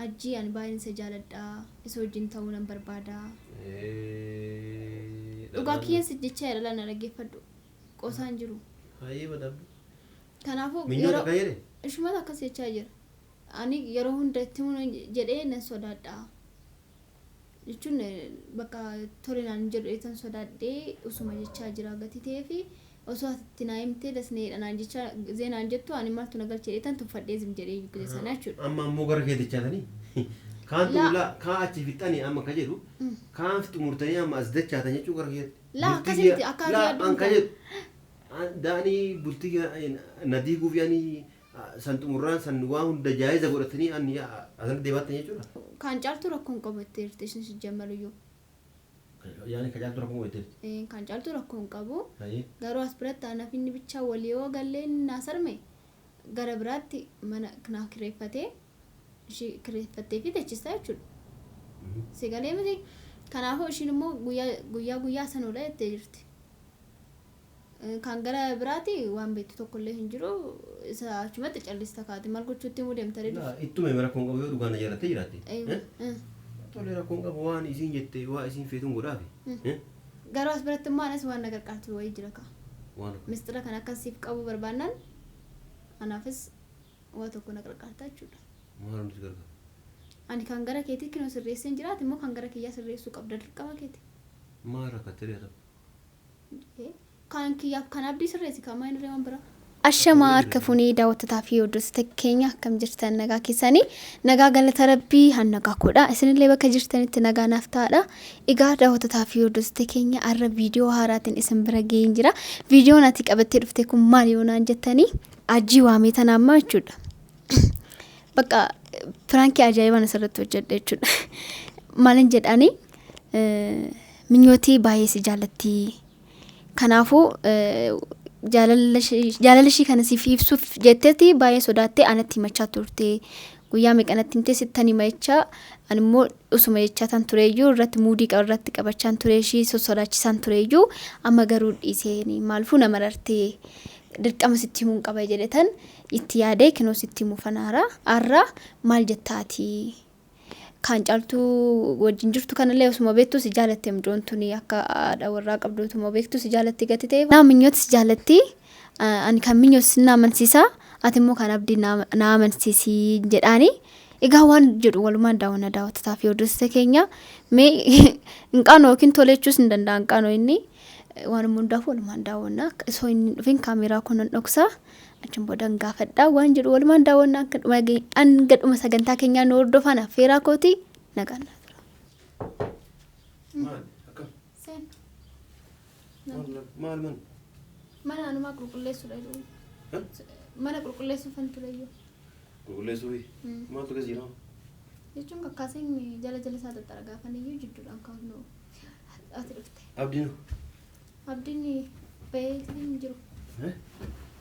ajji ani baay'een isa jaaladha isa wajjin ta'uu nan barbaada dhugaa kiyyeessi jecha jedha na dhaggeeffadhu qosaan jiru hayee badab kanaafuu minyoo kayere ishuma akkas jechaa jira ani yeroo hunda itti mun jedhee nan sodaadha jechuun bakka tolinaan jedhu eetan sodaadhee usuma jechaa jira gati ta'ee fi osoo ati naa himtee dasneedha naan jecha zeenaan jettu ani maaltu nagalchee eetan tuffadhee zim jedhee yukkise sana jechuudha amma ammoo gara kee dichaatanii kaan tuula kaan achi fixanii amma ka jedhu kaan xumurtanii amma as dachaatan jechuu gara kee laa akkasitti akka yaaddu ka jedhu daanii bultii nadii guufiyanii san xumurraan san waa hunda jaayiza godhatanii ani asan deebaatan jechuudha kan caaltu rakkoon qabattee jirti isin sijjammaluyyuu yaani ka caaltu rakkoon qabattee kan caaltu rakkoon qabu garuu as biratti anaaf inni bichaa walii yoo galleen naasarme gara biraatti mana kana kireeffatee ishii kireeffattee fi teechistaa jechuudha sigalee miti kanaafuu ishiin immoo guyyaa sanoodha jettee jirti kan gara biraatti waan beektu tokkollee hin jiru isa achumatti callista kaati maal gochuutti immoo deemtare ittuma rakkoon qabu yoo dhugaan jaallattee jiraatte tolee rakkoon qabu waan isiin jettee waa isiin feetuun godhaafi garuu as biratti immoo anas waan nagarqaatu wayii jira ka mistira kan akkasiif qabu barbaannaan anaafis waa tokko nagarqaata jechuudha maal nuti gargaara ani kan gara keetii kinoo sirreesseen jiraati immoo kan gara kiyyaa sirreessuu qabda dirqama keeti maal rakkattee reeta kan kiyyaaf kan abdii sirreessi kan maayiniree waan biraa ashamaa harka funii daawwatataa fi hordoftoota keenya akkam jirtan nagaa keessanii nagaa galata rabbii hannagaa koodha isinillee bakka jirtanitti nagaa naaf ta'aadha egaa daawwatataa fi hordoftoota keenya arra viidiyoo haaraatiin isin bira ga'een jira viidiyoon ati qabattee dhufte kun maal yoonaan jettanii ajjii waamee tanaamma jechuudha bakka firaankii ajaa'ibaan asirratti hojjedha jechuudha maalin jedhanii minyootii baay'ee si jaallatti kanaafuu jaalalashii kana siif ibsuuf jetteeti baay'ee sodaattee anatti himachaa turte guyyaa meeqanatti himtee sittanii himachaa ani immoo usuma jechaa tan tureeyyuu irratti muudii irratti qabachaan tureeshii sosodaachisaan tureeyyuu amma garuu dhiiseen maalfuu nama rartee dirqama sitti himuun qaba jedhetan itti yaadee kinoo sitti himu fanaara arra maal jettaati kan caaltu wajjin jirtu kanallee osuma beektu si jaalatte mjoontuuni akka aada warraa qabdootuma beektu si jaalatte gati ta'e naa minyooti si jaalatti ani kan minyooti sinna amansiisa ati immoo kan abdii na amansiisi jedhaani egaa waan jedhu walumaan daawwatataa fi hordoftoota keenya mee hinqaanoo yookiin toleechuus hin danda'a hinqaanoo inni waan hundaaf walumaan daawwanna osoo hin dhufin kaameeraa kun dhoksa achi boodan gaafadha waan jedhu walumaan daawwanna hanga dhuma sagantaa keenyaa nu hordofan affeeraa kooti nagaan mana anumaa qulqulleessuudha mana qulqulleessuuf kan tureyyuu qulqulleessuufi maaltu gasiira jechuun kakkaaseen jala isaa xaxxara gaafaniyyuu jidduudhaan kaafnu ati dhufte abdiin bahee hin jiru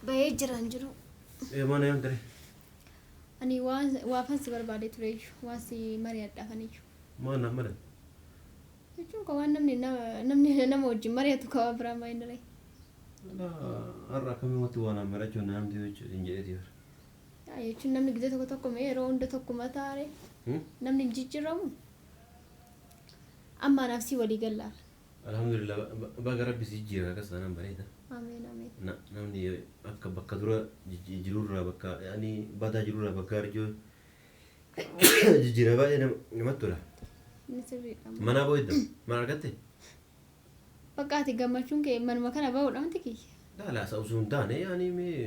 bahee jiran jiru mana yaan tare ani waafan si barbaade tureyyuu waan si mari'adhaafaniyyuu maan nama dha jechuun ka waan namni nama wajjin mari'atu kawaa biraa maayiniree har'a akkamumatti waan amarachuun naamti hin jedheeti jechuun namni gidee tokko mee yeroo hunda tokkuma taare namni hin jijjiiramu amma anaaf si walii gallaa alhamdulillah baga rabbi si jijjiira akkas taanaan bareeda ameen namni akka bakka dura jirurraa bakka yaani badaa jirurraa bakka arjoo jijjiira baay'ee namatti tola mana booda mana argatte bakka ati gammachuun kee manuma kana bahuudha miti kiyya laala usuun taane yaani mee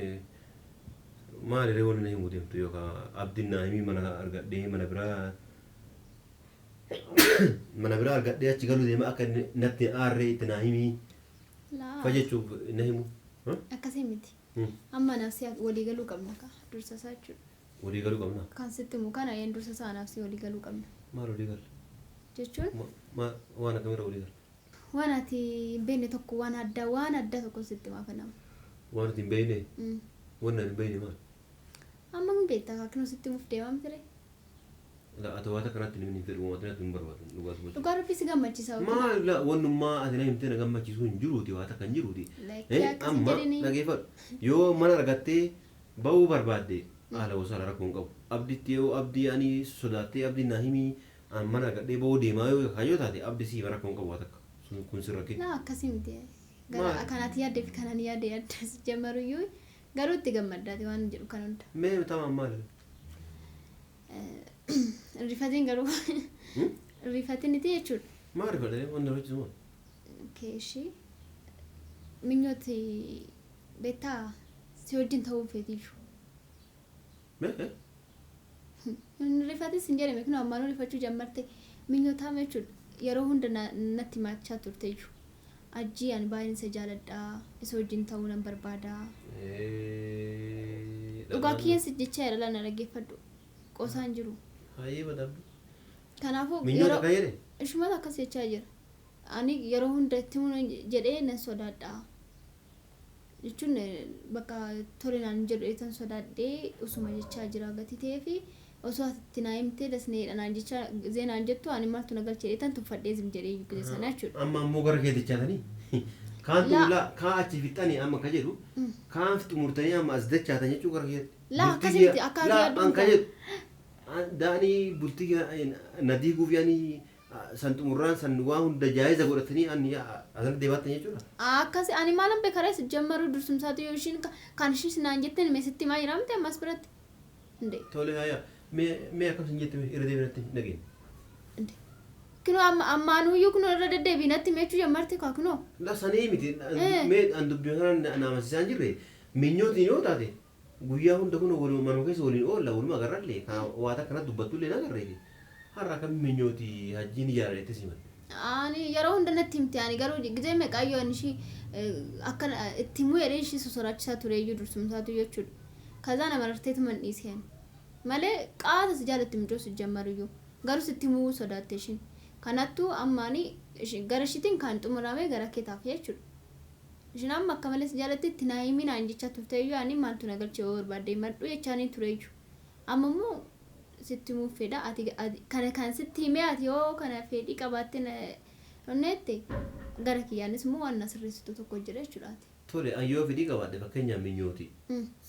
maaliree waliin himuu deemtu yookaan abdiin naa himii mana argadhee mana biraa argadhee achi galuu deema akka natti aarree itti naa himii fajechuuf na himu akkasii miti amma naafsi walii galuu qabna ka dursa isaa jechuudha walii galuu qabna kan sitti himu kana yeen dursa isaa naafsi walii galuu qabna maal walii gala jechuun waan akkamirra walii gala waan ati hin beekne tokko waan addaa tokko sitti maafanama waan ati hin beekne waan hin beekne maal amma hin beektaa kakkinoo sitti himuuf deemaa miti ree ati waata kanatti ni fedhu waata kanatti hin barbaadu dhugaa rabbii si gammachiisa maal wannummaa ati na himtee na gammachiisuu hin jiruuti waata kan jiruuti amma dhageeffadhu yoo mana argattee bahuu barbaadde haala wasaala rakkoon qabu. Abditti yoo abdii ani sodaattee abdii naa himii mana gadhee ba'uu deemaa yoo kayyoo taate abdii sii rakkoon qabu takka. Kun sirra kee. Naa akkasii miti. Gara akkanatti yaadde fi kanan yaadde jammaruyyuu garuu itti gammaddaati waan jedhu kan hunda. Mee tamaan maali? Rifatiin garuu rifatiin iti jechuudha. Maal rifatee waan darbachiisu maal? Keeshii minyooti beektaa si wajjin ta'uu feetiyyuu. Mee? Rifatis hin jedhame kun ammaan rifachuu jammarte minyootaa jechuudha. Yeroo hunda natti maachaa turteyyuu. Ajjii ani baay'een isa jaaladhaa isa wajjin ta'uu nan barbaada. Dhugaa kiyyeensi jecha yaadala na dhaggeeffadhu qosaan jiru. Hayyee badabdu. Kanaafuu Minyoota kan jedhe? Ishumata akkas jechaa jira. Ani yeroo hunda itti jedhee nan sodaadhaa. Jechuun bakka tolinaan jedhu sodaadhee usuma jechaa jira gatii ta'ee fi osoo ati naa himtee dasneedha naan jecha zeenaan jettu ani maaltu na galchee tan tuffadhee zim jedhee yukkise sana jechuudha. Amma ammoo gara kee dachaatanii kaan tuulaa kaan achi fixanii amma ka jedhu kaan xumurtanii amma as dachaatan jechuu gara kee. Laa akkasitti akka yaaddu ka jedhu daanii bultii nadii guufiyanii san xumurraan san waan hunda jaayiza godhatanii ani asirratti deebaatan jechuudha. Akkasi ani maalan beekarees jammaru dursumsaatu yoo ishiin kan ishiin naan jetteen meesitti maa jiraamte ammas biratti. Tole hayya. Mee akkam jette irra deebiinatti dhageenya. Kino ammaanuyyuu kun irra deddeebiinatti meechuu jammarti kaa kunoo. La sanii miti mee an dubbii kana naamasiisaan jirre minyootiin yoo taate guyyaa hunda kun manuma keessa waliin oolla waluma agarrallee waan akkana dubbattullee nagarreeti. Har'a akkam minyooti hajjiin ijaarreetti siman. Ani yeroo hunda natti himte ani garuu gizee meeqaayyoo ishii akka itti himuu jedhee ishii sossoraachisaa tureeyyuu dursumsaatu jechuudha. Kazaa nama rarteetuman dhiiseen. Malee qaata si jaalatti mijoosu jammaruyyuu garuu sitti himuu sodaatte ishiin. Kanattuu ammaanii gara ishiitiin kan xumurame gara kee taaf jechuudha. Ishiin amma akka malee si jaalatti itti naa himii naan jechaa turteeyyuu ani maaltu na galchee yoo barbaadde madhu jechaanii tureeyyuu. Amma immoo sitti himuu fedha ati kana kan sitti himee ati yoo kana fedhii qabaatte onneette gara kiyyaanis immoo waan na sirreessitu tokko jira jechuudha. Tole ayyoo fedhii qabaadde fakkeenyaaf minyooti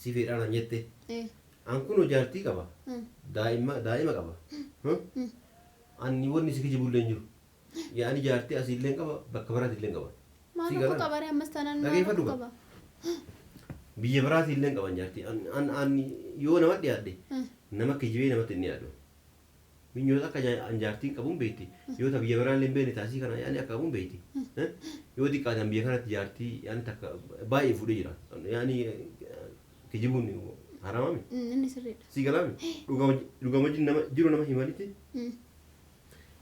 si fedhaan jette. An kun jaartii qaba. Daa'ima qaba. Ani wanni si kijibullee hin jiru. Yaani jaartii asiillee qaba bakka biraatti illee qaba. Maaloo qabaree ammas taanaan maaloo qaba. Biyya biraatti illee qaban jaartii. An yoo nama dhiyaadhe nama kijibee namatti inni yaadu. Minyoota akka jaartiin qabuun beekti. Yoo ta biyya biraan illee hin beekne taasii kana yaani akka qabuun beekti. Yoo xiqqaatan biyya kanatti jaartii yaani takka baay'ee fuudhee jira. Yaani kijibuun haramami? Inni sirriidha. Si galami? Dhugama jiru nama himanitti?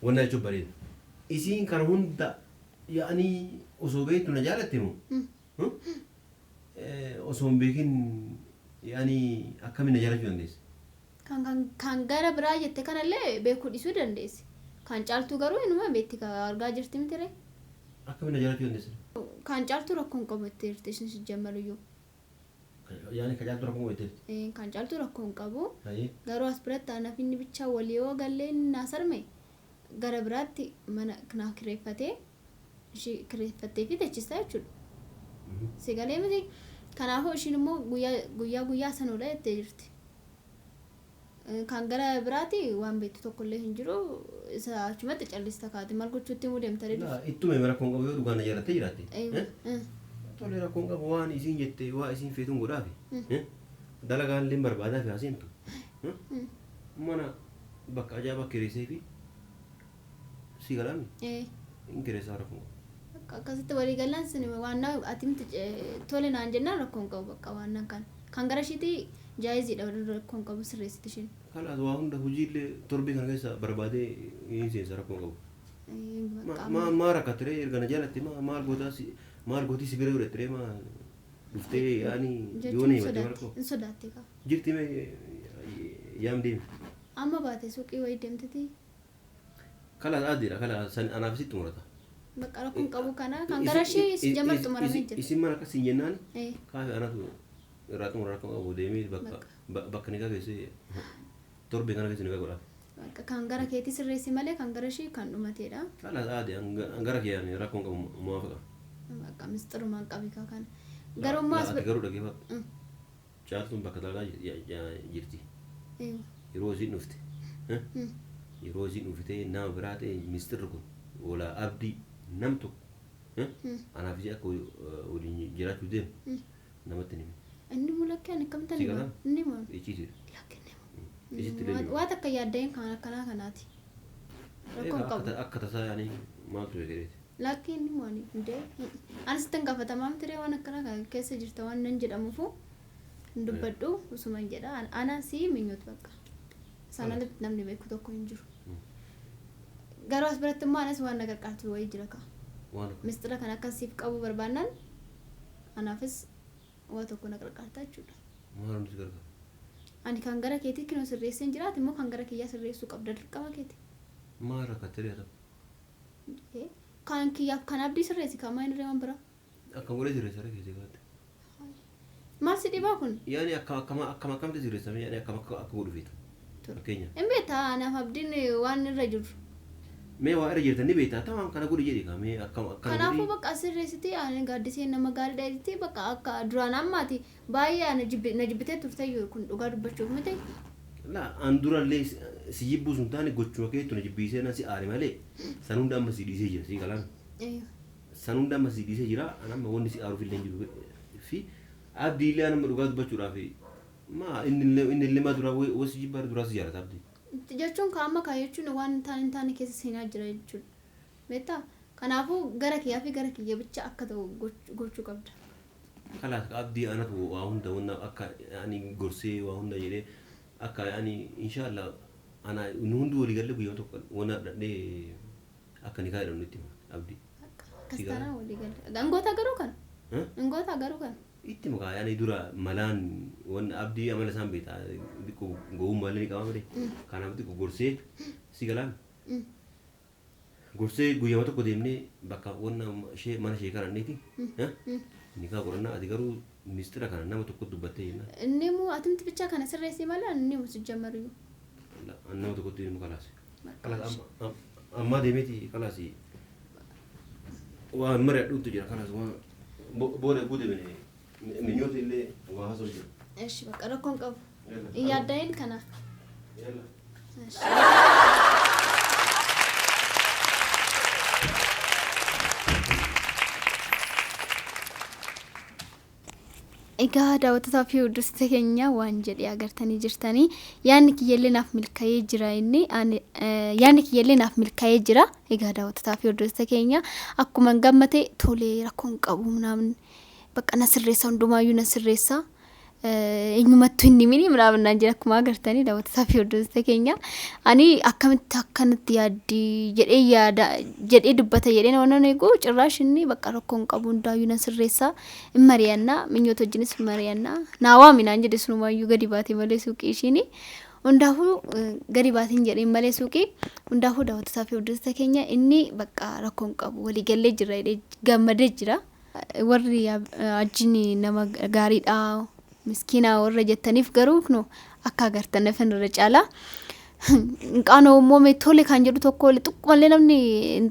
Wanna jechuun bareeda. Isiin kana hunda yaani osoo beektu na jaalatte moo? Osoo hin beekin yaani akkamiin na jaalachuu dandeesse? Kan gara biraa jette kanallee beekuu dhiisuu dandeessi. Kan caaltuu garuu inuma beekti argaa jirti miti ree? Akkamiin na jaalachuu dandeesse? Kan caaltuu rakkoon qabattee jirti isheen jammaruyyuu. Yaani kan caaltuu rakkoo qabattee? Kan caaltuu rakkoon qabu. Garuu as biratti anaaf inni bichaa walii yoo gallee naasarme gara biraatti mana naa kireeffatee ishee kireeffattee fi teechista jechuudha. Si galee miti. Kanaafuu ishiin immoo guyyaa sanoodha jettee jirti. Kan gara biraatti waan beektu tokkollee hin jiru isa achumatti callista kaati maal gochuutti immoo deemta deebiif. Ittuma rakkoon qabu yoo dhugaan na jaalattee jiraatte. Tole rakkoon qabu waan isiin jette waa isiin feetuun godhaafi. Dalagaan illee barbaadaa fi haaseentu. Mana bakka ajaa'ibaa kireessee fi si galaami. Hin kireessaa rakkoon qabu. Akkasitti walii galaan sin waan atimti tole naan jennaan rakkoon qabu bakka waan kan gara ishiitii jaayiziidha rakkoon qabu sirreessiti isheen. Kalaas waa hunda hojiillee torbee kana keessa barbaadee hin seensa rakkoon qabu. Maa rakkatiree erga na jaalatte maal gootii si bira godhattiree maa dhuftee yaani yoo na himatte marqoo. Hin sodaatte kaa. Jirti mee yaam deemi. Amma baate suuqii wayii deemtiti. Kalaas addeedha kalaas anaaf sitti murata. Bakka rakkoon qabu kana kan gara ishee jamar xumuramee jira. Isin mana akkas hin jennaan kaafe anatu irraa xumura rakkoon qabu deemee bakka niqaa keessee torbee kana keessa niqaa godhaa. Kan gara keetii sirreessi malee kan gara ishee kan dhumateedha. Kalaas aadde gara kee yaani rakkoon qabu muwaafaqa. Bakka mistirumaan qabi kana. Garuu maas garuu dhageeffatu. mucaatuun bakka dalagaa jirti. Yeroo isiin dhufte yeroo isiin dhuftee nama biraa ta'e ministeerri kun walaa abdii nam tokko anaaf ishee akka waliin jiraachuu deemu namatti nimi. Inni mul'akkeen akkamitanii inni moo iciitii waan akka yaaddeen kan akkanaa kanaati. Rakkoon qabu akka tasaa yaani maaltu eegaleeti. Lakkii inni moo indee anis tan gaafatamaa ture waan akkanaa kan keessa jirta waan nan jedhamuufu dubbadhu usuma jedha ana si minyootu bakka sanalatti namni beeku tokko hin jiru. Garuu as biratti immoo anas waan nagar qaatu wayii jira ka. Mistira kan akkasiif qabu barbaannan anaafis waa tokko nagar qaata jechuudha. Maal nuti gargaara? Ani kan gara keetii kinoo sirreesseen jiraate immoo kan gara kiyyaa sirreessuu qabda dirqama keeti. Maal rakkatee ta'u? Kan kiyyaaf kan abdii sirreessi kan maayini reeman bira. Akka golee sirreessa keetii galte. Maal si dhibaa kun? Yaani akkamatti sirreessame yaani akka godhu feetu. Fakkeenya. Hin beektaa anaaf abdiin waan irra jiru. Mee waa irra jirtanii beektaa tamam kana godhi jedhi ka mee akkama kanaafuu bakka sirreessitee ani gaaddisee nama gaariidha jettee bakka akka duraan ammaati baay'ee na jibbitee turte kun dhugaa dubbachuuf miti. La an durallee si jibbuu sun taane gochuma keetu na jibbiisee na si aare malee san hunda amma si dhiisee jira si galaan. San hunda amma si dhiisee jira an amma wanni si aaruuf illee jiru fi abdiillee an amma dhugaa dubbachuudhaaf ma inni illee ma dura wasi jibbaar duraa si jaarata abdii. Jechuun kaama kaayachuun waan taane keessa seenaa jira jechuudha. Beektaa kanaafuu gara kiyyaa fi gara kiyya bicha akka ta'u gochuu qabda. Kalaas abdii anatu waa hunda akka ani gorsee waa hunda jedhee akka ani inshallah ana hundi walii galee guyyaa tokko wana dhadhee akka ni kaa'edha nutti abdii. Kastaanaa walii galee. Gangoota garuu kan? Gangoota garuu kan? Itti mukaa yaani dura malaan wan abdii amala isaan beektaa dikko go'uun malee ni qabaa malee kanaaf dikko gorsee si galaan gorsee guyyaa tokko deemnee bakka wanna mana ishee kadhanneeti ni kaa godhannaa ati garuu ministeera kana nama tokko dubbattee jenna. Inni immoo atimti bichaa kana sirreessee malee inni immoo sijjammariyu. Nama tokkotti immoo kalaas ammaa deemeeti kalaas waan mari'adhuutu jira kalaas waan booda guute bene. Minyooti illee waa haasoo jira. Eeshi bakka rakkoon qabu. Yaadda'een kana. Egaa daawwattoota fi hordoftoota keenya waan jedhee agartanii jirtanii yaadni kiyyaallee naaf milkaa'ee jira inni yaadni kiyyaallee naaf milkaa'ee jira. Egaa daawwattoota fi hordoftoota keenya akkuma gammate tolee rakkoon qabu namni bakka na sirreessa hundumaayyuu na sirreessa eenyumattuu inni mini miraabnaan jira akkuma agartanii daawwattoota fi hordoftoota keenya ani akkamitti akkanatti yaaddii jedhee dubbata jedhee waan eegu cirraash inni bakka rakkoon qabu hundaayyuu na sirreessa in mari'annaa minyoota wajjinis mari'annaa naawaa minaan jedhe sunumaayyuu gadi baatee malee suuqii ishiini hundaafuu gadi baatiin jedhee malee suuqii hundaafuu daawwattoota fi hordoftoota keenya inni bakka rakkoon qabu waliigallee jira gammadee jira. Warri ajjini nama gaariidha miskiina warra jettaniif garuu no akka agartan nafan irra caala qaanoo immoo tole kan jedhu tokko xiqqoomallee namni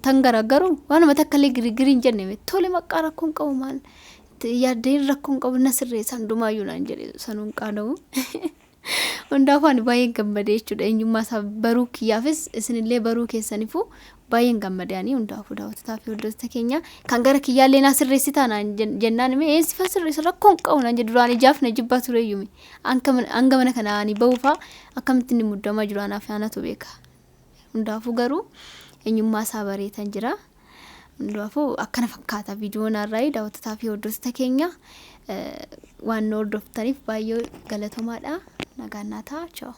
tan garagaru waanuma takkallee girigiri hin jenne tole maqaa rakkoon qabu maal yaaddeen rakkoon qabu na sirreessa hundumaayyuu naan jedhe sanuun qaana'u. Hundaafuu ani baay'een gammadee jechuudha eenyummaa isaa baruu kiyyaafis isinillee baruu keessaniifuu baay'een gammadanii hundaafuu daawwattoota fi hordoftoota keenya kan gara kiyyaallee na sirreessitaa naan jennaan mee sifa sirreessa rakkoon qabu naan jedhu duraan ijaaf na jibbaa tureeyyume hanga mana kana ani ba'uufaa akkamitti inni muddamaa jiru anaaf anatu beeka. Hundaafuu garuu eenyummaa isaa bareetan jira. Hundaafuu akkana fakkaata viidiyoon har'aa daawwattoota fi hordoftoota keenya waan hordoftaniif baay'ee galatomaadha. Nagaan naa ta'a. Ciao.